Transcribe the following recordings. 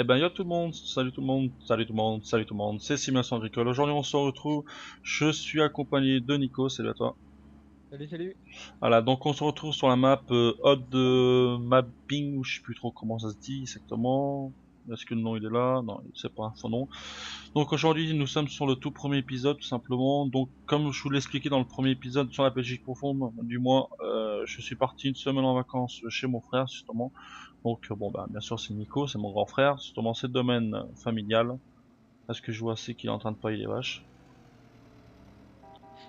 Eh ben, yo tout le monde, salut tout le monde, salut tout le monde, salut tout le monde, c'est Simulation Agricole. Aujourd'hui, on se retrouve, je suis accompagné de Nico, salut à toi. Salut, salut. Voilà, donc on se retrouve sur la map Odd Mapping, ou je sais plus trop comment ça se dit exactement. Est-ce que le nom il est là? Non, c'est pas son nom. Donc aujourd'hui, nous sommes sur le tout premier épisode, tout simplement. Donc, comme je vous l'ai expliqué dans le premier épisode sur la Belgique profonde, du mois, je suis parti une semaine en vacances chez mon frère, justement. Donc bon bah bien sûr c'est Nico, c'est mon grand frère, justement c'est le domaine familial. Parce que je vois c'est qu'il est en train de pailler les vaches.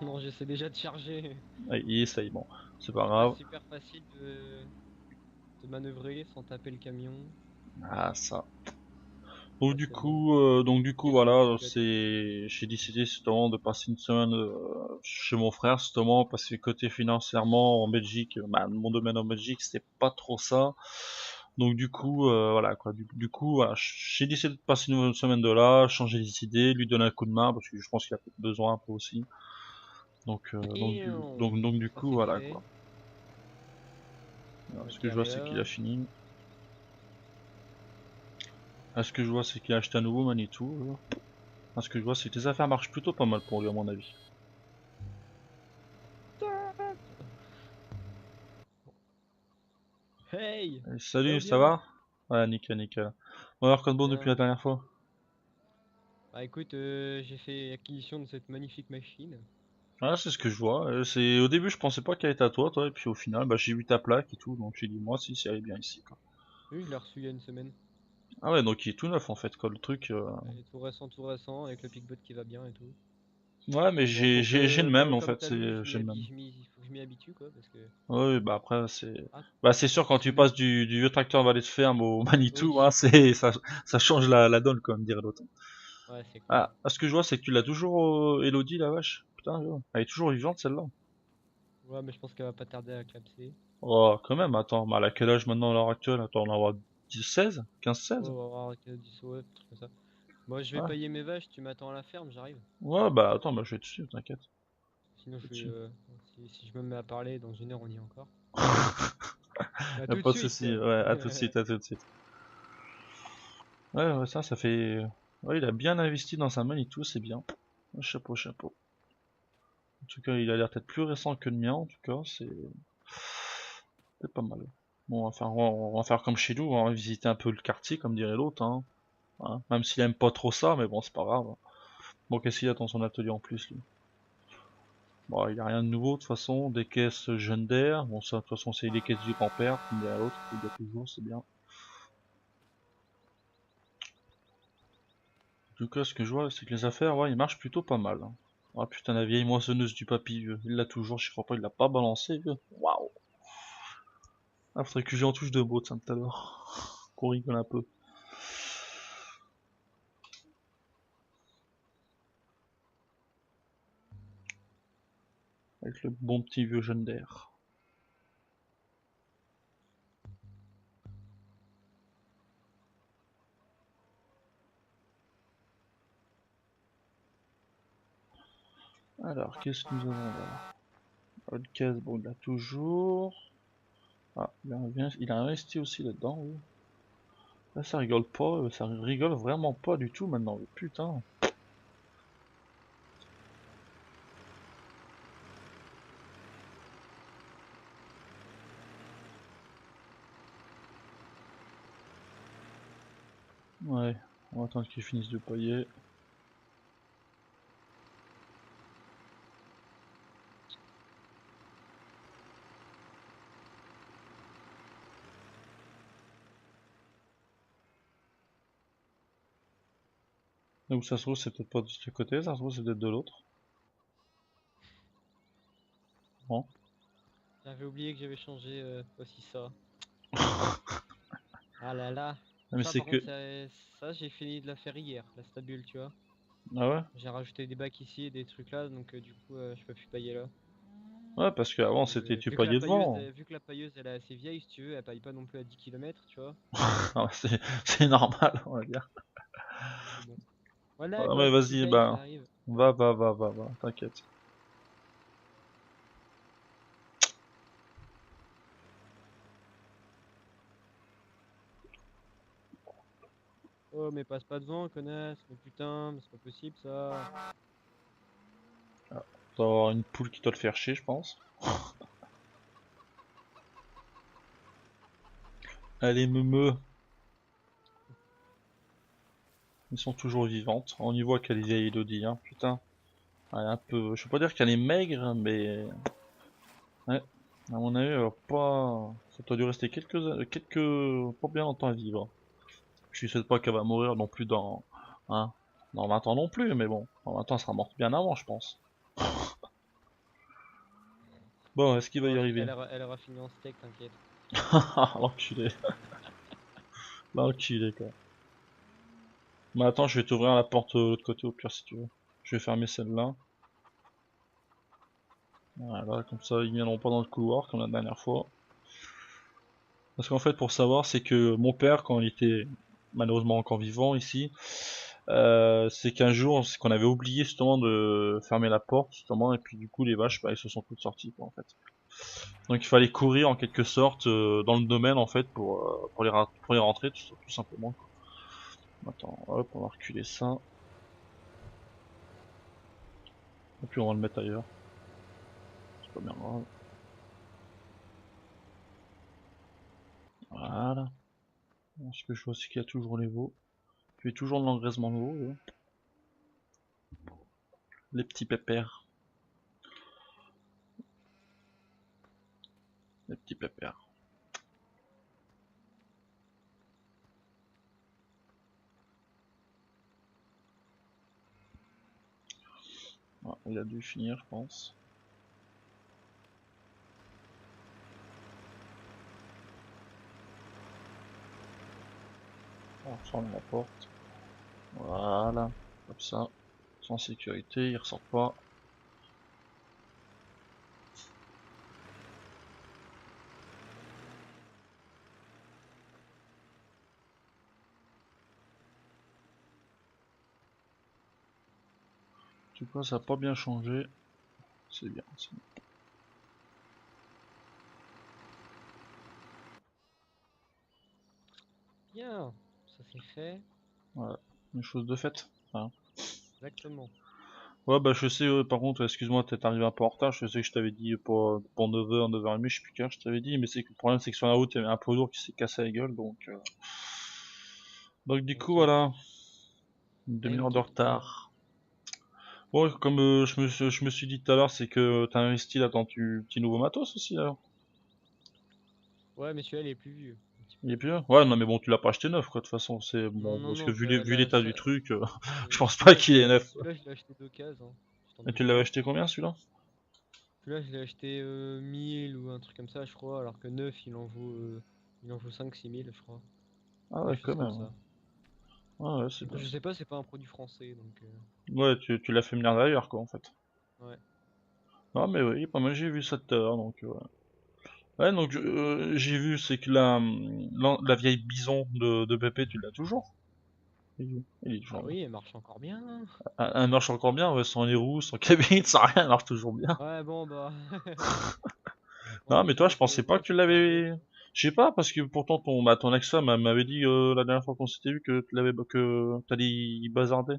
Non, j'essaie déjà de charger. Ah, il essaye, bon, c'est pas C'est pas grave. super facile de manœuvrer sans taper le camion. Ah ça. Ça, c'est bon. Donc du coup Question de voilà, pilote. j'ai décidé justement de passer une semaine chez mon frère justement parce que côté financièrement en Belgique, bah, mon domaine en Belgique c'était pas trop ça. Donc du coup voilà quoi, du coup voilà, j'ai décidé de passer une semaine de là, changer les idées, lui donner un coup de main parce que je pense qu'il a peut-être besoin un peu aussi. Donc du Ça coup c'est voilà fait. quoi. Alors, ce Ok, que je vois c'est qu'il a alors. fini. Ce que je vois c'est qu'il a acheté un nouveau Manitou. Ce que je vois c'est que les affaires marchent plutôt pas mal pour lui à mon avis. Hey! Ça va Salut, ça bien? va? Ouais, nickel, nickel. Bon alors, quoi de bon depuis Bien. la dernière fois? Bah écoute, j'ai fait acquisition de cette magnifique machine. Ah, c'est ce que je vois. C'est au début, je pensais pas qu'elle était à toi, toi, et puis au final, bah, j'ai vu ta plaque et tout, donc j'ai dit moi si, elle est bien ici, quoi. Oui, je l'ai reçu il y a une semaine. Ah ouais, donc il est tout neuf en fait, quoi, le truc. Et tout récent, avec le pickbot qui va bien et tout. Ouais, mais Bon, faut j'ai le que, même en comme fait, t'as vu, j'ai le même. faut que je m'y habitue quoi, parce que. Ouais, bah après Ah, bah c'est sûr quand tu celui. passes du vieux tracteur valet de ferme au Oui. Manitou, hein, ça change la donne, comme dirait l'autre. Ouais, c'est clair. Ah, ce que je vois, c'est que tu l'as toujours, Elodie, la vache. Putain, elle est toujours vivante celle-là. Ouais, mais je pense qu'elle va pas tarder à clapser. Oh, quand même, attends, bah, elle a quel âge maintenant à l'heure actuelle? Attends, on en avoir 10, 16? 15, Ouais, 16? on va voir qu'elle dit ouais, un truc comme ça. Moi, je vais Ouais. payer mes vaches, tu m'attends à la ferme, j'arrive. Ouais, bah attends, bah je vais dessus, t'inquiète. Sinon, Je vais dessus. si je me mets à parler, dans une heure, on y est encore. À Y'a tout de pas de suite! soucis, ouais, à tout de suite, à tout de suite. Ouais, ouais, ça fait. Ouais, il a bien investi dans sa main et tout, c'est bien. Chapeau, chapeau. En tout cas, il a l'air peut-être plus récent que le mien, en tout cas, c'est pas mal. Bon, enfin, on va faire comme chez nous, on va visiter un peu le quartier, comme dirait l'autre, hein. Hein. Même s'il aime pas trop ça, mais bon, c'est pas grave. Bon, qu'est-ce qu'il a dans son atelier en plus, lui? Bon, il y a rien de nouveau, de toute façon, des caisses jeunes d'air. Bon, ça, de toute façon, c'est les caisses du grand-père, comme dirait l'autre, il y a toujours, c'est bien. En tout cas, ce que je vois, c'est que les affaires, ouais, ils marchent plutôt pas mal, hein. Ah putain, la vieille moissonneuse du papy, vieux. Il l'a toujours, je crois pas, il l'a pas balancé, vieux. Waouh! Ah, faudrait que j'en touche de beau, tiens, tout à l'heure. Qu'on rigole un peu. Avec le bon petit vieux jeune d'air. Alors, qu'est-ce que nous avons là? Podcast, bon, il l'a toujours. Ah, il a investi aussi là-dedans, oui. Là, ça rigole pas, ça rigole vraiment pas du tout maintenant, putain. Ouais, on va attendre qu'il finisse de pailler. Donc ça se trouve, c'est peut-être pas de ce côté, ça se trouve, c'est peut-être de l'autre. Bon. J'avais oublié que j'avais changé aussi ça. Ah là là. Mais Ça, c'est par contre, que. ça j'ai fini de la faire hier, la stabule, tu vois. Ah ouais? J'ai rajouté des bacs ici et des trucs là, donc du coup, je peux plus pailler là. Ouais, parce qu'avant, c'était tu paillais devant. Vu que la pailleuse elle est assez vieille, si tu veux, elle paille pas non plus à 10 kilomètres tu vois. Ah, c'est normal, on va dire. Mais bon. Voilà Ah, quoi, mais faut que tu vas-y, payes, bah. j'arrive. Va, t'inquiète. Oh, mais passe pas devant, connasse. Mais putain, mais c'est pas possible ça. doit avoir une poule qui doit le faire chier, je pense. Allez, meumeux. Ils sont toujours vivantes. On y voit qu'elle est vieille Elodie, hein, putain. Elle est un peu... Je vais pas dire qu'elle est maigre, mais... Ouais, à mon avis, elle va pas... Ça doit dû rester pas bien longtemps à vivre. Je lui souhaite pas qu'elle va mourir non plus dans... Hein, dans 20 ans non plus, mais bon. Dans 20 ans, elle sera morte bien avant, je pense. Bon, est-ce qu'il va y arriver? Elle aura fini en steak, t'inquiète. L'enculé. L'enculé, quoi. Mais attends, je vais t'ouvrir la porte de l'autre côté au pire si tu veux. Je vais fermer celle-là. Voilà, comme ça ils viendront pas dans le couloir comme la dernière fois. Parce qu'en fait, pour savoir, c'est que mon père, quand il était malheureusement encore vivant ici, c'est qu'un jour, c'est qu'on avait oublié justement de fermer la porte justement, et puis du coup les vaches, bah, elles se sont toutes sorties quoi en fait. Donc il fallait courir en quelque sorte dans le domaine en fait pour les rentrer tout simplement. Quoi. Attends, hop, on va reculer ça. Et puis on va le mettre ailleurs. C'est pas bien grave. Voilà. Ce que je vois, c'est qu'il y a toujours les veaux. Tu es toujours de l'engraissement de veau, là. Les petits pépères. Les petits pépères. Ouais, il a dû finir, je pense. On ferme la porte. Voilà. Comme ça. Sans sécurité, il ressort pas. Du coup, ça a pas bien changé. C'est bien, c'est bien. Bien, ça c'est fait. Voilà. Une chose de faite. Hein. Exactement. Ouais, bah je sais, par contre, excuse-moi, t'es arrivé un peu en retard. Je sais que je t'avais dit pour 9h, 9h30, je sais plus quelle heure je t'avais dit, mais c'est que le problème, c'est que sur la route, il y avait un poids lourd qui s'est cassé la gueule, donc du coup, Ok. voilà. Une Ah, demi-heure ok, de bien. retard. Bon, comme je me suis dit tout à l'heure, c'est que t'as investi là dans du petit nouveau matos aussi, alors. Ouais, mais celui-là il est plus vieux. Un petit Il est peu. plus là. Ouais, non, mais bon, tu l'as pas acheté neuf, quoi, de toute façon, c'est Non, bon, non, parce que non, vu là, l'état du ça. truc, je pense pas qu'il est neuf. Celui-là, je l'ai acheté d'occasion, hein. Tu t'en Et tu doutes l'avais pas. acheté combien celui-là? Celui-là, je l'ai acheté 1000 ou un truc comme ça, je crois, alors que neuf, il en vaut 5 6 000 je crois. Ah Quelque ouais, chose quand comme même. Ouais, ça. ouais, c'est Après, bien. je sais pas, c'est pas un produit français, donc. Ouais, tu l'as fait venir d'ailleurs, quoi, en fait. Ouais. Ah, mais oui, pas mal, j'ai vu ça tout à l'heure, donc ouais. Ouais, donc j'ai vu, c'est que la vieille bison de Pépé, tu l'as toujours. Il est Bah toujours là. oui, elle marche encore bien. Elle marche encore bien, ouais, sans les roues, sans cabine, sans rien, elle marche toujours bien. Ouais, bon, bah. On Non, va mais toi, dire je pensais que pas toi, que tu tu peux ramener. l'avais. Je sais pas, parce que pourtant ton ex-femme elle m'avait dit la dernière fois qu'on s'était vu que tu l'avais, que t'allais y bazarder.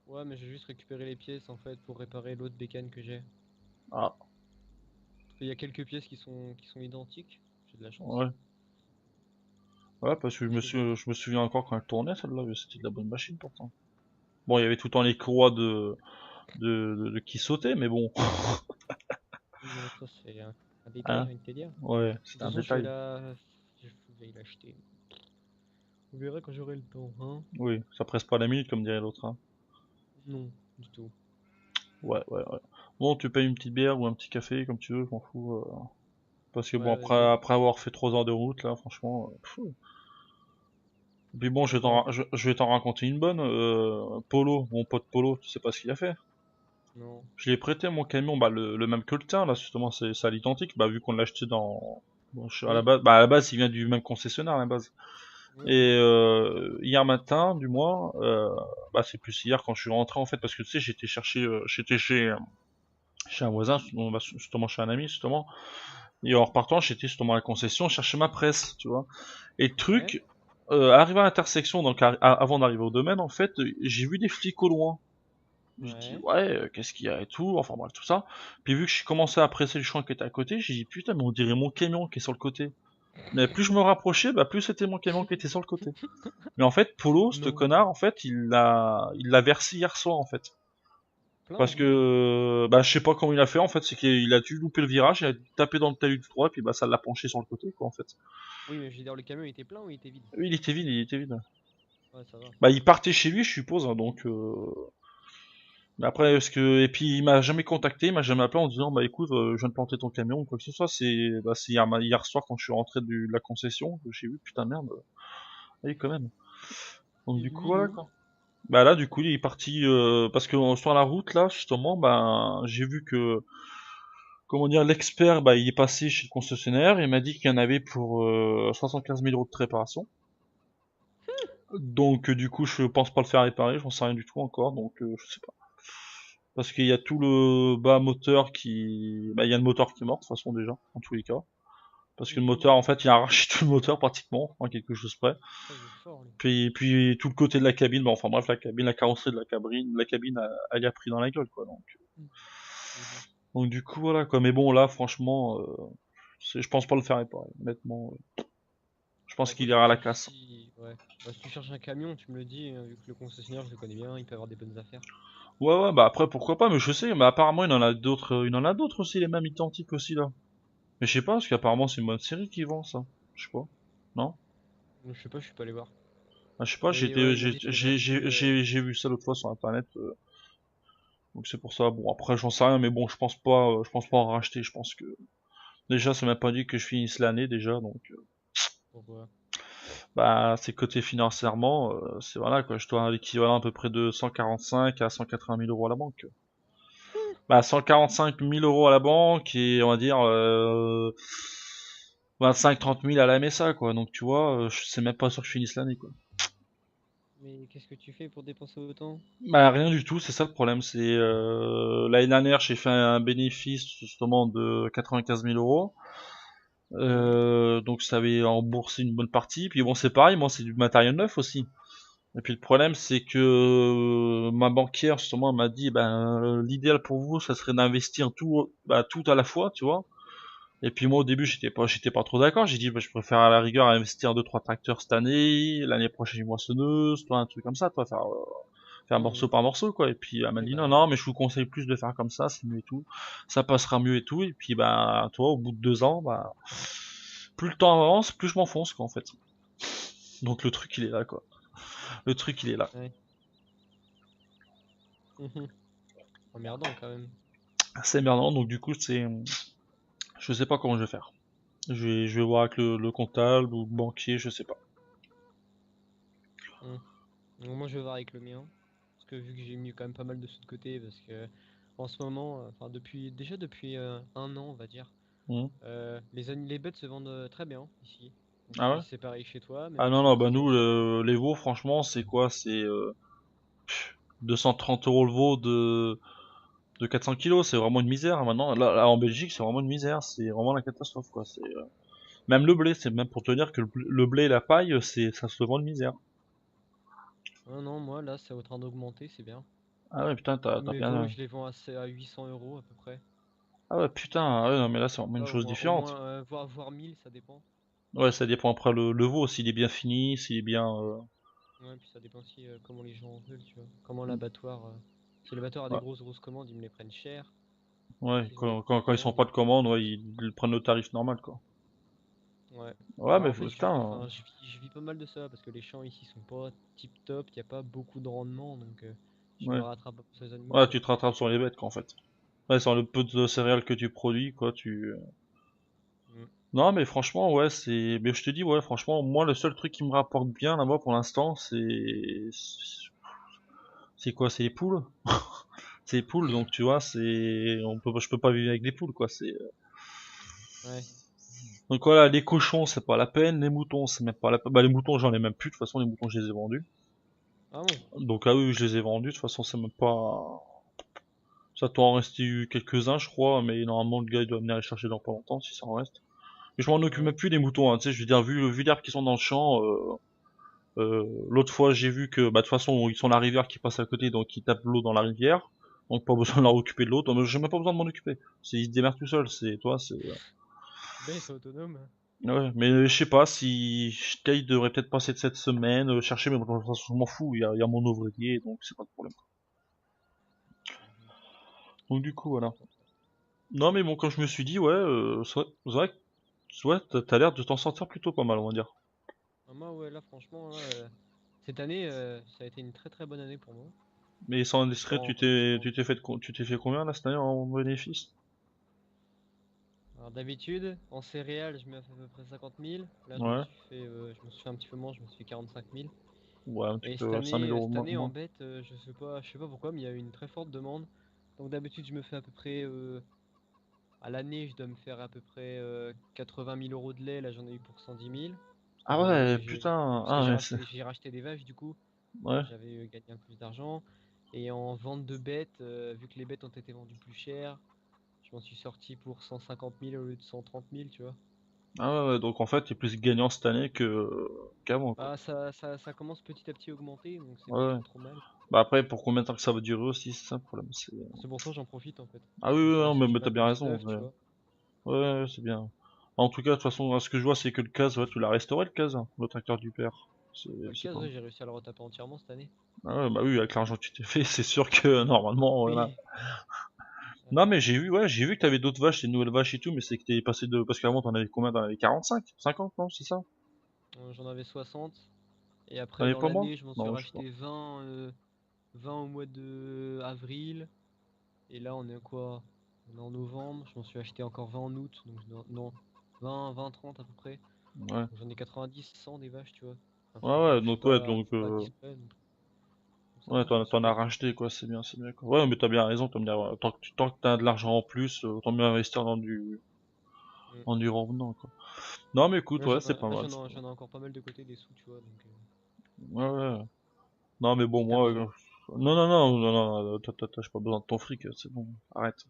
Ouais, mais j'ai juste récupéré les pièces en fait pour réparer l'autre bécane que j'ai. Ah, Parce qu'il y a quelques pièces qui sont identiques. J'ai de la chance. ouais. Ouais, parce que Parce que j'ai. je me souviens encore quand elle tournait celle-là, c'était de la bonne machine pourtant. Bon, il y avait tout le temps les courroies de qui sautaient, mais bon. Oui, bon, ça c'est un détail, Hein? j'ai envie de te dire. Ouais, De toute c'était un façon, je vais détail. la. Je vais l'acheter. On verra quand j'aurai le temps, hein. Oui, ça presse pas la minute comme dirait l'autre. Hein. Non, du tout. Ouais, ouais, ouais. Bon, tu payes une petite bière ou un petit café comme tu veux, je m'en fous. Parce que bon, Ouais, vas-y. après avoir fait 3 heures de route, là, franchement. Et puis bon, Ouais, bon. je vais t'en raconter une bonne. Polo, mon pote Polo, tu sais pas ce qu'il a fait. Non. Je lui ai prêté mon camion, bah le même que le tien, là, justement, c'est à l'identique, bah vu qu'on l'a acheté dans. Bon, à la Oui. base, bah à la base, il vient du même concessionnaire à la base. Oui. Et hier matin, du moins, bah c'est plus hier quand je suis rentré en fait, parce que tu sais, j'étais chez un voisin, justement chez un ami, justement. Et en repartant, j'étais justement à la concession chercher ma presse, tu vois. Et le Ouais. truc, arrivé à l'intersection, donc avant d'arriver au domaine, en fait, j'ai vu des flics au loin. Je dis Ouais. ouais, qu'est-ce qu'il y a et tout, enfin bref, tout ça. Puis vu que j'ai commencé à presser le champ qui était à côté, j'ai dit putain, mais on dirait mon camion qui est sur le côté. Mais plus je me rapprochais, bah plus c'était mon camion qui était sur le côté. Mais en fait, Polo, ce Non. connard, en fait, il l'a versé hier soir, en fait. Plein. Parce que, bah, je sais pas comment il a fait, en fait, c'est qu'il a dû louper le virage, il a tapé dans le talus du droit, et puis bah, ça l'a penché sur le côté, quoi, en fait. Oui, mais je veux dire, le camion il était plein ou il était vide? Oui, il était vide, il était vide. Ouais, ça va. Bah, il partait chez lui, je suppose, hein, donc. Mais après, est-ce que et puis il m'a jamais contacté, il m'a jamais appelé en disant bah écoute, je viens de planter ton camion ou quoi que ce soit. C'est hier soir quand je suis rentré de la concession que j'ai vu putain merde. Oui quand même. Donc Et du coup lui, il est voilà où? quoi. Bah là du coup il est parti parce que sur la route là justement bah j'ai vu que comment dire l'expert bah il est passé chez le concessionnaire et il m'a dit qu'il y en avait pour 75 000 euros de réparation. Donc du coup je pense pas le faire réparer, j'en sais rien du tout encore donc je sais pas. Parce qu'il y a tout le bas moteur qui... Bah, il y a le moteur qui est mort, de toute façon, déjà, en tous les cas. Parce que le Mhm. moteur, en fait, il a arraché tout le moteur, pratiquement, en quelque chose près. Ah, il est fort, lui. Puis tout le côté de la cabine, bah, enfin bref, la cabine, la carrosserie de la cabine, elle y a pris dans la gueule, quoi. Mhm. Donc du coup, voilà, quoi. Mais bon, là, franchement, je pense pas le faire réparer, honnêtement. Je pense Bah qu'il écoute, ira à la casse. ouais. Bah, si tu cherches un camion, tu me le dis, hein, vu que le concessionnaire, je le connais bien, il peut avoir des bonnes affaires. Ouais, bah après, pourquoi pas, mais je sais, mais apparemment, il en a d'autres aussi, les mêmes identiques aussi, là. Mais je sais pas, parce qu'apparemment, c'est une bonne série qui vend, ça. Je sais pas. Non? Je sais pas, je suis pas allé voir. Ah, je sais pas, Mais ouais, il m'a dit son gentil. j'ai vu ça l'autre fois sur internet, donc c'est pour ça. Bon, après j'en sais rien, mais bon, je pense pas en racheter. Je pense que déjà, ça m'a pas dit que je finisse l'année déjà, donc Pourquoi? bah c'est côté financièrement, c'est voilà quoi. Je dois un l'équivalent à peu près de 145 à 180 000 euros à la banque. Bah 145 000 euros à la banque et on va dire 25-30 000 à la MSA quoi. Donc tu vois, je sais même pas sûr que je finisse l'année quoi. Mais qu'est-ce que tu fais pour dépenser autant? Bah rien du tout, c'est ça le problème. C'est l'année dernière j'ai fait un bénéfice justement de 95 000 euros. Ouais. Donc ça avait remboursé une bonne partie. Puis bon c'est pareil, moi c'est du matériel neuf aussi. Et puis le problème c'est que ma banquière justement elle m'a dit ben l'idéal pour vous ça serait d'investir tout bah, tout à la fois, tu vois. Et puis moi au début j'étais pas trop d'accord. J'ai dit bah, je préfère à la rigueur investir deux trois tracteurs cette année, l'année prochaine une moissonneuse, toi un truc comme ça, toi faire morceau Mhm. par morceau quoi. Et puis elle m'a Oui, dit bah non oui. non mais je vous conseille plus de faire comme ça, c'est mieux et tout, ça passera mieux et tout. Et puis bah toi au bout de 2 ans bah plus le temps avance, plus je m'enfonce quoi en fait. Donc le truc il est là quoi. Le truc il est là. Ouais. Mhm. Emmerdant quand même. C'est merdant donc du coup c'est je sais pas comment je vais faire. Je vais voir avec le comptable ou le banquier, je sais pas. Mhm. Donc moi je vais voir avec le mien. Parce que vu que j'ai mis quand même pas mal de sous de côté, parce que en ce moment, enfin depuis 1 an on va dire, Hmm. les bêtes se vendent très bien ici. Donc je sais Ah pas ouais. si c'est pareil chez toi, mais Ah moi non chez non moi bah ça se vend nous très bien. les veaux franchement c'est quoi c'est 230 euros le veau de 400 kilos, c'est vraiment une misère hein, maintenant. Là, en Belgique, c'est vraiment une misère, c'est vraiment la catastrophe quoi. Même le blé, c'est même pour te dire que le blé et la paille, ça se vend de misère. Ah non, moi là c'est en train d'augmenter, c'est bien. Ah ouais, putain, t'as Mes veaux bien. je les vends à 800 euros à peu près. Ah ouais, putain, ah ouais, non, mais là, c'est vraiment une Ouais, chose au différente. moins voire 1000 ça dépend. Ouais, ça dépend après le veau, s'il est bien fini, s'il est bien. Ouais, puis ça dépend aussi comment les gens veulent, tu vois. Comment l'abattoir. Si l'abattoir a des Ouais, grosses commandes, ils me les prennent cher. ouais, S'ils ont des quand petites ils sont commandes, pas ils de me prennent commande, ouais, plus. ils prennent le tarif normal, quoi. Ouais. Ouais, Bah mais en fait, putain. enfin, je vis pas mal de ça parce que les champs ici sont pas tip top, y a pas beaucoup de rendement, donc je me Ouais. rattrape sur les animaux, Ouais, quoi. tu te rattrapes sur les bêtes, quoi, en fait. Ouais, sur le peu de céréales que tu produis, quoi, tu. Mm. Non, mais franchement, ouais, c'est. Mais je te dis, ouais, franchement, moi, le seul truc qui me rapporte bien là-bas pour l'instant, c'est quoi? C'est les poules. C'est les poules, donc tu vois, je peux pas vivre avec des poules, quoi. Ouais. Donc voilà, les cochons, c'est pas la peine, les moutons, c'est même pas la peine. Bah, les moutons, j'en ai même plus, de toute façon, les moutons, je les ai vendus. Ah bon? Donc, ah oui, je les ai vendus, de toute façon, c'est même pas. Ça doit en rester eu quelques-uns, je crois, mais normalement, le gars, il doit venir les chercher dans pas longtemps, si ça en reste. Mais je m'en occupe Ouais. même plus des moutons, hein, tu sais, je veux dire, vu l'herbe qui sont dans le champ, L'autre fois, j'ai vu que, bah, de toute façon, ils sont la rivière qui passe à côté, donc ils tapent l'eau dans la rivière. Donc pas besoin de leur occuper de l'eau. Donc, j'ai même pas besoin de m'en occuper. Ils se démerdent tout seuls. C'est toi, c'est. Ben, ils sont autonomes. Ouais, mais je sais pas si Kate devrait peut-être passer de cette semaine chercher, mais de toute façon, je m'en fous. Il y a mon ouvrier, donc c'est pas de problème. Donc du coup, voilà. Non, mais bon, quand je me suis dit, ouais, c'est vrai que ouais, t'as l'air de t'en sortir plutôt pas mal, on va dire. Ah, moi, ouais, là, franchement, là, cette année, ça a été une très très bonne année pour moi. Mais sans Je indiscret, sors complètement. tu t'es fait combien là cette année en bénéfice? Alors d'habitude, en céréales, je mets à peu près 50 000. Là, Ouais, je me suis fait un petit peu moins, je me suis fait 45 000. ouais, un petit Et peu, 5000 euros cette année en moins. bête, je sais pas pourquoi, mais il y a eu une très forte demande. Donc d'habitude, je me fais à peu près, à l'année, je dois me faire à peu près 80 000 euros de lait. Là, j'en ai eu pour 110 000. Ah ouais, putain, Parce que ah ouais, c'est. j'ai racheté des vaches du coup. Ouais. J'avais gagné un peu plus d'argent. Et en vente de bêtes, vu que les bêtes ont été vendues plus cher, je m'en suis sorti pour 150 000 au lieu de 130 000, tu vois. Ah ouais, ouais, donc en fait, t'es plus gagnant cette année que qu'avant, quoi. Bah, ça commence petit à petit à augmenter, donc c'est Ouais, pas ouais. trop mal. Bah après, pour combien de temps que ça va durer aussi, c'est ça le problème. C'est pour ça que j'en profite en fait. Ah oui, Je me oui, suis non, racheté mais pas t'as mal bien de raison. stuff, tu Ouais, vois. ouais, ouais, c'est bien. En tout cas, de toute façon, ce que je vois, c'est que le CAS, ouais, tu l'as restauré le CAS, hein, le tracteur du père. Bah, le C'est 15, pas. ouais, j'ai réussi à le retaper entièrement cette année. Ah ouais, bah oui, avec l'argent que tu t'es fait, c'est sûr que normalement, voilà. Oui. Non, mais j'ai vu, ouais, j'ai vu que t'avais d'autres vaches, des nouvelles vaches et tout, mais c'est que t'es passé de. Parce qu'avant, t'en avais combien? T'en avais 45, 50, non, c'est ça? J'en avais 60. Et T'en après, avais dans pas moins? l'année, je m'en suis Non, je sais pas. racheté 20, 20 au mois de avril. Et là, on est quoi? On est en novembre. Je m'en suis acheté encore 20 en août. Donc, non, 20, 30 à peu près. Ouais. Donc, j'en ai 90, 100 des vaches, tu vois. Ouais, Enfin, ouais, je suis donc, ouais, pas, je donc, suis pas discret. Donc ça ouais, va, je m'en t'en as sors. racheté, quoi, c'est bien, quoi. Ouais, mais t'as bien raison, comme dire, tant que t'as de l'argent en plus, autant mieux investir Mm. dans du revenant, quoi. Non, mais écoute, Là, ouais, c'est pas là, mal, c'est pas j'en ai encore pas mal de côté des sous, tu vois. Donc, mal. Ouais, ouais. Non, mais bon, si t'as moi, besoin. non, non, non, non, non, j'ai pas besoin de ton fric, c'est bon, arrête.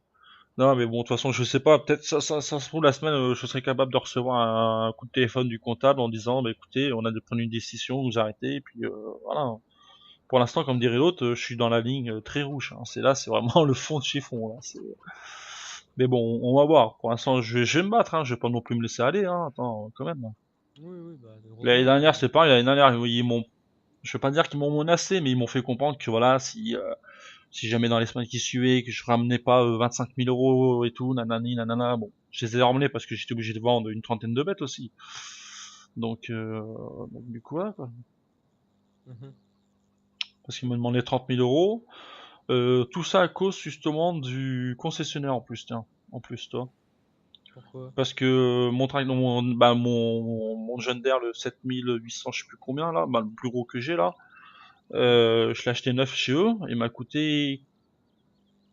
Non, mais bon, de toute façon, je sais pas, peut-être ça se trouve la semaine, je serai capable de recevoir un coup de téléphone du comptable en disant, bah écoutez, on a de prendre une décision, vous arrêtez, et puis voilà. Pour l'instant, comme dirait l'autre, je suis dans la ligne très rouge, hein. C'est là, c'est vraiment le fond de chiffon, là. Mais bon, on va voir. Pour l'instant, je vais me battre, hein. Je vais pas non plus me laisser aller, hein. Attends, quand même. Oui, oui, bah, L'année heureusement, dernière, hein. c'est pareil, l'année dernière, ils m'ont, je vais pas dire qu'ils m'ont menacé, mais ils m'ont fait comprendre que voilà, si jamais dans les semaines qui suivaient, que je ramenais pas 25 000 euros et tout, nanani, nanana, bon, je les ai ramenés parce que j'étais obligé de vendre une trentaine de bêtes aussi. Donc, du coup, voilà, quoi. Mhm. Parce qu'ils me demandaient 30 000 euros. Tout ça à cause justement du concessionnaire en plus, tiens, en plus, toi. Pourquoi? Parce que mon John Deere, le 7800, je sais plus combien là, bah, le plus gros que j'ai là, je l'ai acheté neuf chez eux, il m'a coûté,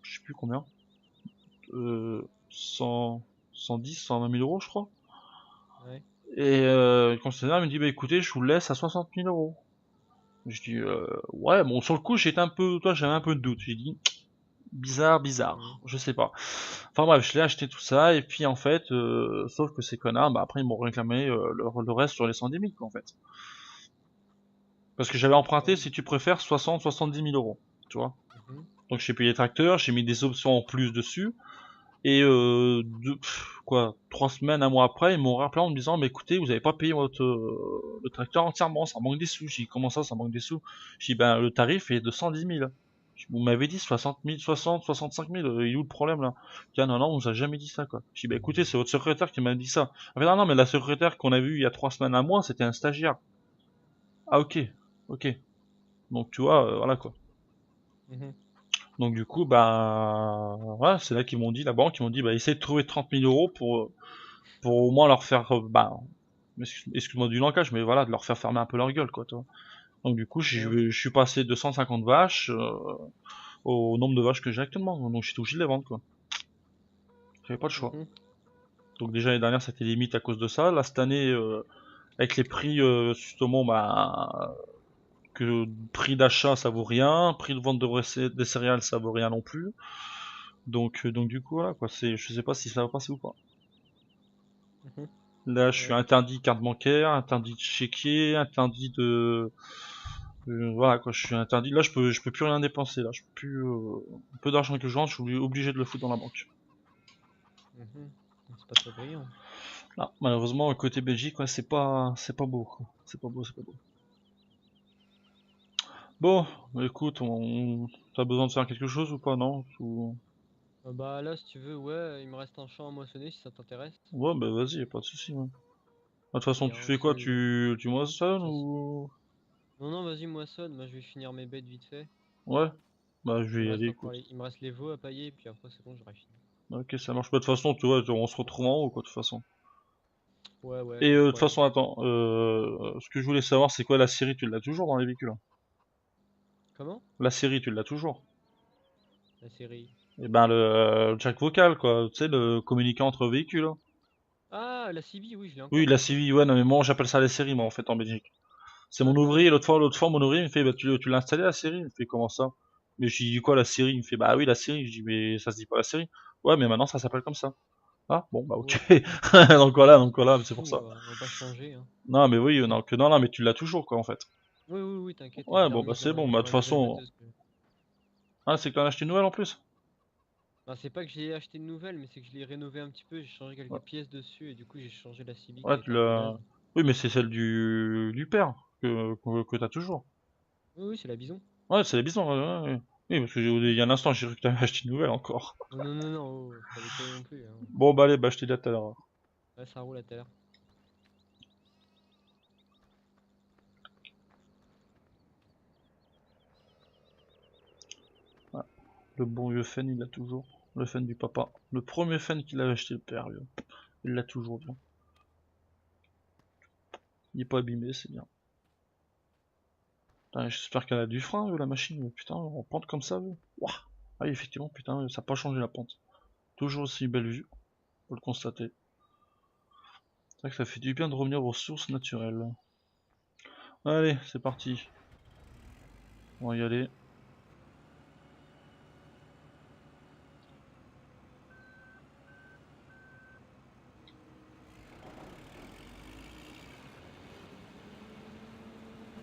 je sais plus combien, 100, 110, 120 000 euros, je crois. Ouais. Et le concessionnaire me dit, bah écoutez, je vous le laisse à 60 000 euros. Je dis, ouais, bon, sur le coup, j'avais un peu de doute. J'ai dit, bizarre, Mhm. bizarre, je sais pas. Enfin bref, je l'ai acheté tout ça, et puis en fait, sauf que ces connards, bah après ils m'ont réclamé le reste sur les 110 000, quoi, en fait. Parce que j'avais emprunté, si tu préfères, 60, 70 000 euros, tu vois. Mhm. Donc j'ai payé le tracteur, j'ai mis des options en plus dessus, et 3 semaines, un mois après, ils m'ont rappelé en me disant, mais écoutez, vous avez pas payé le tracteur entièrement, ça manque des sous. J'ai dit, comment ça manque des sous? J'ai dit, ben le tarif est de 110 000. Vous m'avez dit 60 000, 60, 65 000, il est où le problème là? Je dis, ah non, non, on nous a jamais dit ça, quoi. Je dis, bah écoutez, c'est votre secrétaire qui m'a dit ça. Ah non, non, mais la secrétaire qu'on a vue il y a 3 semaines à moi, c'était un stagiaire. Ah ok, ok. Donc tu vois, voilà quoi. Mhm. Donc du coup, bah, voilà, c'est là qu'ils m'ont dit, la banque, ils m'ont dit, bah essayez de trouver 30 000 euros pour au moins leur faire, bah, excuse-moi du langage, mais voilà, de leur faire fermer un peu leur gueule, quoi, toi. Donc du coup, Ouais. je suis passé de 150 vaches au nombre de vaches que j'ai actuellement, donc j'étais obligé de les vendre, quoi. J'avais pas le choix. Mhm. Donc déjà l'année dernière c'était limite à cause de ça. Là cette année avec les prix justement bah que prix d'achat ça vaut rien, prix de vente des céréales ça vaut rien non plus. Donc du coup voilà quoi, je sais pas si ça va passer ou pas. Mhm. Là, je suis Ouais. interdit carte bancaire, interdit de chéquier, interdit de... voilà quoi, je suis interdit. Là, je peux plus rien dépenser. Là, je peux plus... un peu d'argent que je rentre, je suis obligé de le foutre dans la banque. Mhm. C'est pas très brillant. Là, malheureusement, côté Belgique, ouais, c'est pas beau, quoi. C'est pas beau, c'est pas beau. Bon, bah, écoute, t'as besoin de faire quelque chose ou pas, non? Bah là, si tu veux, ouais, il me reste un champ à moissonner si ça t'intéresse. Ouais, bah vas-y, y a pas de souci. Ouais. De toute façon, Et tu fais quoi? ensuite, Tu moissonnes ça se- ou... non, non, vas-y, moissonne. Moi, je vais finir mes bêtes vite fait. Ouais, bah je Il vais me y reste aller, encore écoute. il me reste les veaux à pailler, puis après, c'est bon, j'aurai fini. Ok, ça marche pas. De toute façon, tu vois, on se retrouve en haut, quoi, de toute façon. Ouais, ouais, Et pas de de toute problème. façon, attends, ce que je voulais savoir, c'est quoi la série? Tu l'as toujours dans les véhicules, hein? Comment? La série, tu l'as toujours? La série. Et ben le jack vocal, quoi. Tu sais, le communicant entre véhicules, hein. Ah, la CB, oui, je l'ai Oui, encore. la CV, ouais, non, mais moi j'appelle ça les séries, moi, en fait, en Belgique. C'est mon Ah, non, ouvrier, moi. l'autre fois, mon ouvrier, il me fait, bah, tu l'as installé la série? Il me fait, comment ça? Mais je lui dis, quoi, la série? Il me fait, bah oui, la série. Je dis, mais ça se dit pas la série. Ouais, mais maintenant ça s'appelle comme ça. Ah, bon, bah ok. Ouais. Donc voilà, c'est Fou, pour ça. on va pas changer, hein. Non, mais oui, non, non, mais tu l'as toujours, quoi, en fait. Oui, oui, oui, t'inquiète, je Ouais, l'ai bon, bah remis c'est bon, bah de dans toute la nouvelle façon. batteuse. Ah, c'est que t'en as acheté une nouvelle en plus? Bah, c'est pas que j'ai acheté une nouvelle, mais c'est que je l'ai rénové un petit peu, j'ai changé Ouais, quelques pièces dessus, et du coup, j'ai changé la CB qui ouais, était tu un peu l'as. naze. Oui, mais c'est celle du père que t'as toujours. Oui, oui, c'est la bison. Ouais, c'est la bison, ouais, ouais, ouais. Oui, parce que il y a un instant, j'ai cru que t'avais acheté une nouvelle encore. Non, non, non, non, oh, faut pas déconner non plus, hein. Bon, bah allez, bah je t'ai dit à tout à l'heure. Ouais, ça roule à tout à l'heure. Ouais. Le bon vieux Fen, il l'a toujours. Le Fen du papa. Le premier Fen qu'il avait acheté le père, lui. Il l'a toujours bien. Il est pas abîmé, c'est bien. Putain, j'espère qu'elle a du frein, la machine. Putain, en pente comme ça, Ouah. Ah, effectivement, putain, ça n'a pas changé la pente. Toujours aussi belle vue, faut le constater. C'est vrai que ça fait du bien de revenir aux sources naturelles. Allez, c'est parti. On va y aller.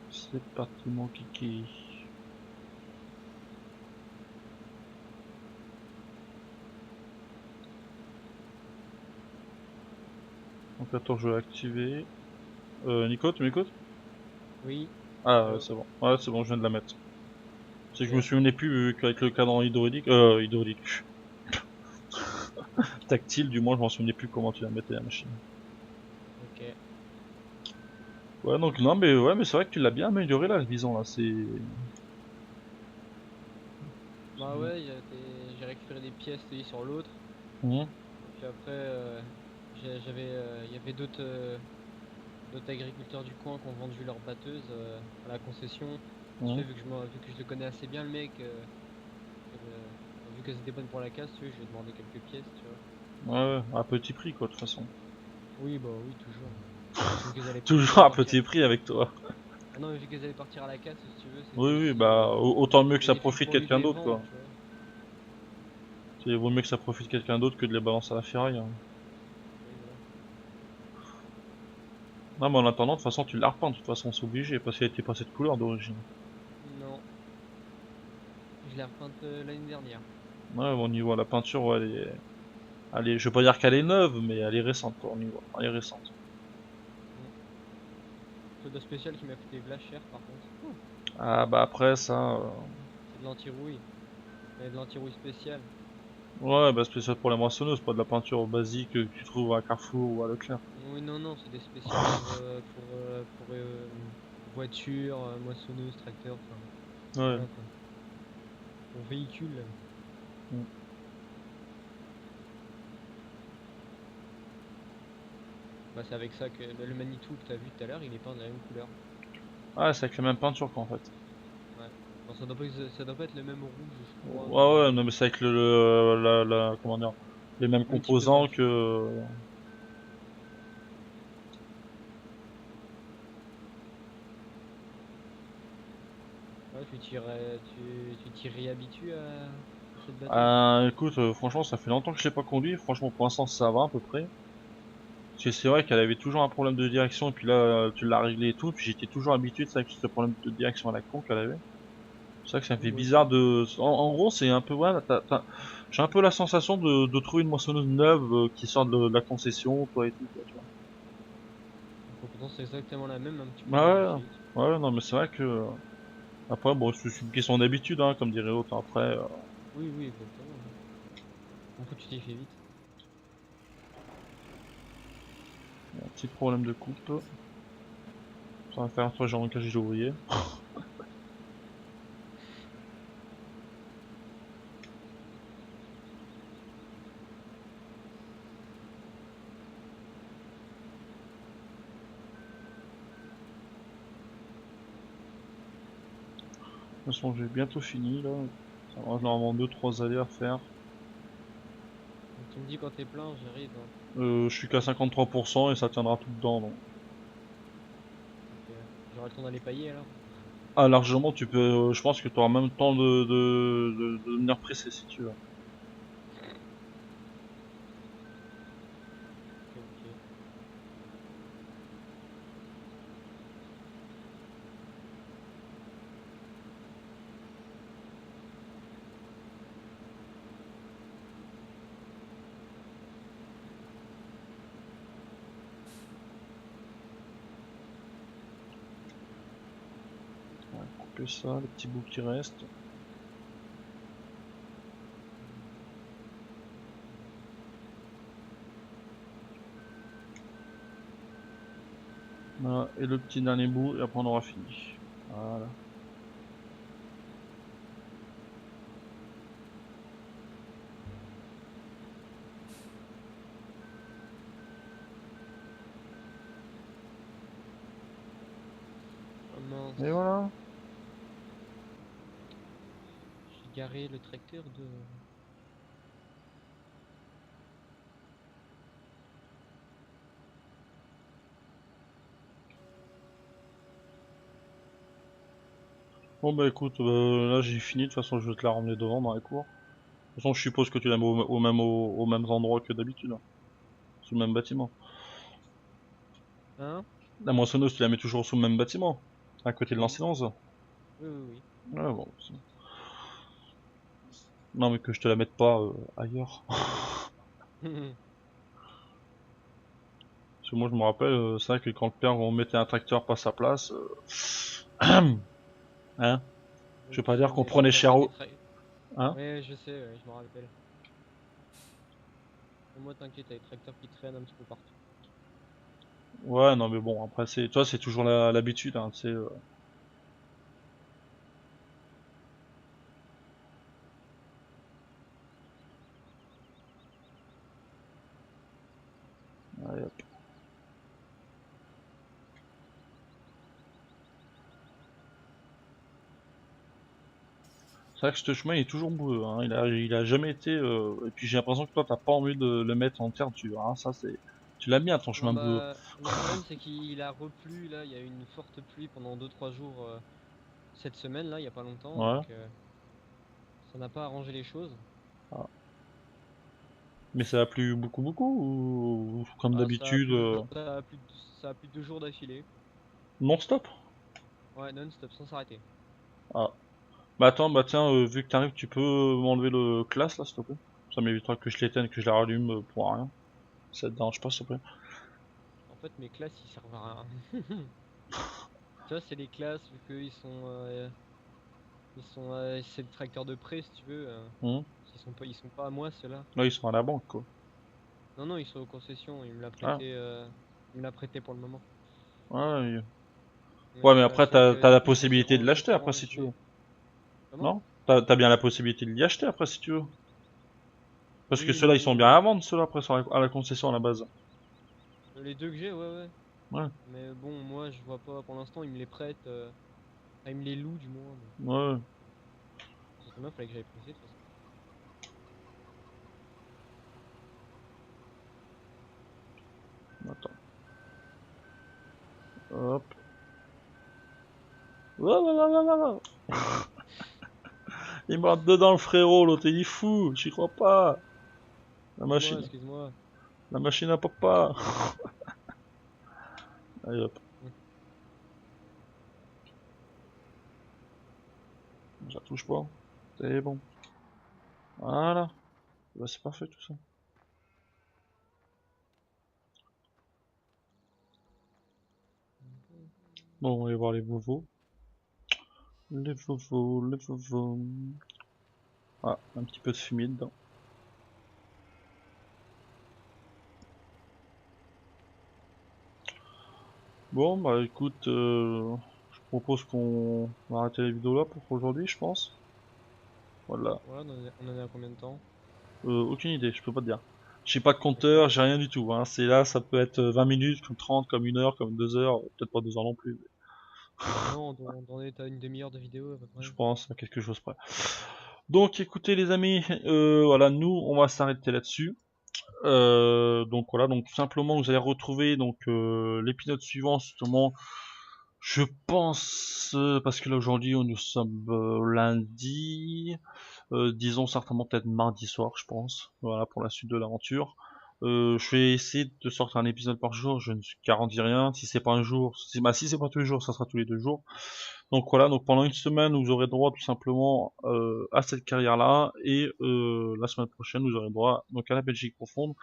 C'est parti, mon kiki. Donc attends, je vais l'activer. Nico, tu m'écoutes? Oui, Ah, ouais, allô, c'est bon. Ouais, c'est bon, je viens de la mettre. C'est que je me ok, souvenais plus qu'avec le cadran hydraulique, tactile, du moins, je m'en souvenais plus comment tu la mettais la machine. ok. Ouais, donc non, mais ouais, mais c'est vrai que tu l'as bien amélioré là, le bison là. Bah ouais, j'ai récupéré des pièces t'as sur l'autre, Mhm. et puis après, il y avait d'autres agriculteurs du coin qui ont vendu leur batteuse à la concession. Tu sais, Mhm. vu que je le connais assez bien, le mec, vu que c'était bonne pour la casse, tu vois, je lui ai demandé quelques pièces, tu vois. Ouais, ouais, à petit prix quoi, de toute façon. Oui, bah oui, toujours. Vu qu'elles Toujours allaient à partir. petit prix avec toi. Ah non, mais vu qu'elles allaient partir à la casse, si tu veux, Oui, oui, bah autant mieux que ça bénéfique profite pour lui de quelqu'un les d'autre vendre, quoi. tu vois. C'est vaut mieux que ça profite quelqu'un d'autre que de les balancer à la ferraille, hein. Oui, voilà. Non, mais en attendant, de toute façon, tu l'as repeint, de toute façon, c'est obligé, parce qu'elle était pas cette couleur d'origine. Non, je l'ai repeinte l'année dernière. Ouais, au niveau de la peinture, ouais, je vais pas dire qu'elle est neuve, mais elle est récente, quoi, au niveau. Elle est récente. Mm. C'est de spécial qui m'a coûté v'là cher par contre. Ah, bah après, ça. C'est de l'anti-rouille. Mais de l'anti-rouille spéciale. Ouais, bah spécial pour la moissonneuse, pas de la peinture basique que tu trouves à Carrefour ou à Leclerc. Oui, non, non, c'est des spéciales pour voiture, moissonneuse, tracteur, enfin, Ouais. voilà quoi. Pour véhicule. Mm. Bah, c'est avec ça que bah, le Manitou que t'as vu tout à l'heure, il est peint de la même couleur. Ah, c'est avec la même peinture, quoi, en fait. Ouais. Bon, ça doit pas être le même rouge, je crois, Ouais, mais ouais, non, mais c'est avec comment dire, les mêmes même type de composants peinture. que. Ouais, tu t'y réhabitues à cette batteuse? Ah, écoute, franchement, ça fait longtemps que je l'ai pas conduit. Franchement, pour l'instant, ça va à peu près. Parce que c'est vrai qu'elle avait toujours un problème de direction, et puis là, tu l'as réglé et tout, puis j'étais toujours habitué, c'est avec ce problème de direction à la con qu'elle avait. C'est vrai que ça me Oui, fait moi bizarre aussi. de... En gros, c'est un peu... Ouais, j'ai un peu la sensation de trouver une moissonneuse neuve qui sort de la concession, toi et tout, quoi, tu vois. Donc, pourtant, c'est exactement la même, un petit peu Ouais, modifiée. ouais, non, mais c'est vrai que... Après, bon, c'est une question d'habitude, hein, comme dirait l'autre. Après, Oui, oui, exactement. Un coup, tu t'y fais vite. un petit problème de coupe. Ça va faire un toit genre en cage d'ouvrier. De toute façon, j'ai bientôt fini, là. Ça me reste normalement 2-3 allées à faire. Donc, tu me dis quand t'es plein, j'arrive, hein. Je suis qu'à 53% et ça tiendra tout dedans, donc. Ok. J'aurai le temps d'aller pailler alors. Ah, largement, tu peux... je pense que tu auras même le temps de venir presser, si tu veux. Ok, ok. On va couper ça, les petits bouts qui restent. Voilà, et le petit dernier bout, et après on aura fini. Voilà. Oh Et mince. voilà. J'ai garé le tracteur de... Bon bah écoute, là j'ai fini, de toute façon je vais te la ramener devant dans la cour. De toute façon je suppose que tu la mets au même endroit que d'habitude, hein, sous le même bâtiment. Hein? La moissonneuse tu la mets toujours sous le même bâtiment, à côté de Oui. l'ensilence. Oui, oui, Ouais bon. Non mais que je te la mette pas ailleurs. oui. Parce que moi je me rappelle, c'est vrai que quand le père on mettait un tracteur pas à sa place, hein, je vais Donc pas tu dire qu'on mets, prenait cher au... Hein. Ouais, je sais, ouais, je me rappelle. Mais moi, t'inquiète, t'as les tracteurs qui traînent un petit peu partout. Ouais non mais bon après c'est... Toi c'est toujours l'habitude, hein, tu sais... Allez, hop. C'est vrai que ce chemin il est toujours boueux, hein. Il a jamais été... Et puis j'ai l'impression que toi t'as pas envie de le mettre en terre dur, hein. Ça c'est... Tu l'as bien ton Non, chemin boueux. bah, le problème, c'est qu'il a replu, là, il y a eu une forte pluie pendant 2 3 jours cette semaine, là, il y a pas longtemps, Ouais. donc ça n'a pas arrangé les choses. Ah. Mais ça a plu beaucoup ou comme Ah, d'habitude ça a plu 2 jours d'affilée. non-stop? Ouais, non-stop, sans s'arrêter. Ah. Bah attends, bah tiens, vu que t'arrives, tu peux m'enlever le classe là s'il te plaît? Ça m'évitera que je l'éteigne, que je la rallume pour rien. Ça te dérange pas s'il te plaît? En fait, mes classes, ils servent à rien. Tu vois, c'est les classes, vu qu'ils sont, c'est le tracteur de prêt, si tu veux. Hum. Ils sont pas à moi, ceux-là. Là ils sont à la banque quoi. Non, non, ils sont aux concessions. Ah. Il me l'a prêté pour le moment. Ouais. Ouais Mais mais après c'est vrai que t'as du la coup, possibilité de ça l'acheter s'est après si tu veux. rangé. Comment? Non? T'as bien la possibilité de l'y acheter après si tu veux. Parce que Oui, ceux-là mais ils sont bien bon, à vendre ceux-là après à la concession à la base. les deux que j'ai, ouais, ouais. Ouais. Mais bon, moi, je vois pas. Pour l'instant, ils me les prêtent. Enfin, ils me les louent, du moins. Donc, Ouais. ça tombe bien, fallait que j'aille presser, de toute façon. Attends. Hop. Lalalala. Il me rentre dedans le frérot, l'autre il est fou, j'y crois pas. La Excuse-moi, machine. excuse-moi. La machine à papa. Allez hop. Ça touche pas. C'est bon. Voilà. Bah, c'est parfait tout ça. Bon, on va aller voir les vovos. Les vovos, les vovos. Ah, un petit peu de fumier dedans. Bon, bah écoute, je propose qu'on va arrêter la vidéo là pour aujourd'hui, je pense. Voilà. Voilà, on en est à combien de temps? Aucune idée, je peux pas te dire. J'ai pas de compteur, j'ai rien du tout. Hein. C'est là, ça peut être 20 minutes, comme 30, comme 1 heure, comme 2 heures, peut-être pas 2 heures non plus. Non, on est à une demi-heure de vidéo à peu Je près. pense à quelque chose près. Donc écoutez les amis, voilà, nous on va s'arrêter là-dessus. Donc voilà, donc tout simplement vous allez retrouver donc l'épisode suivant justement. Je pense parce que là aujourd'hui nous sommes lundi, disons certainement peut-être mardi soir, je pense. Voilà pour la suite de l'aventure. Je vais essayer de sortir un épisode par jour. Je ne garantis rien. Si c'est pas un jour, si c'est pas tous les jours, ça sera tous les 2 jours. Donc voilà, donc pendant une semaine, vous aurez droit tout simplement à cette carrière-là, et la semaine prochaine, vous aurez droit donc à la Belgique profonde.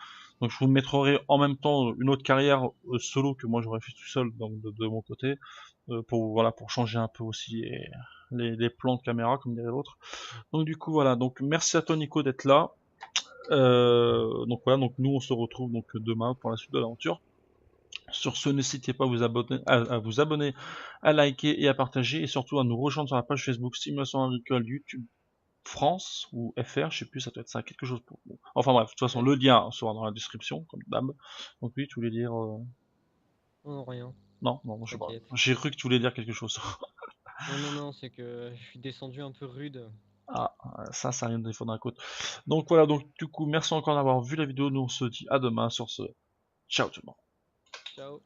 Donc je vous mettrai en même temps une autre carrière solo que moi j'aurais fait tout seul, donc de mon côté, pour voilà pour changer un peu aussi les plans de caméra, comme dirait l'autre. Donc du coup voilà, donc merci à toi Nico d'être là. Donc voilà, donc nous on se retrouve donc demain pour la suite de l'aventure. Sur ce, n'hésitez pas à vous abonner, à liker et à partager, et surtout à nous rejoindre sur la page Facebook Simulation Agricole YouTube France ou FR, je sais plus, ça doit être ça, quelque chose pour vous. Enfin bref, de toute façon, Ouais. le lien sera dans la description, comme d'hab. Donc oui, tu voulais dire... Non, rien, Non, non, je sais pas. t'inquiète. J'ai cru que tu voulais dire quelque chose. Non, c'est que je suis descendu un peu rude. Ah, ça rien de défaut d'un côté. Donc voilà, donc du coup, merci encore d'avoir vu la vidéo, nous on se dit à demain sur ce. Ciao tout le monde. Ciao.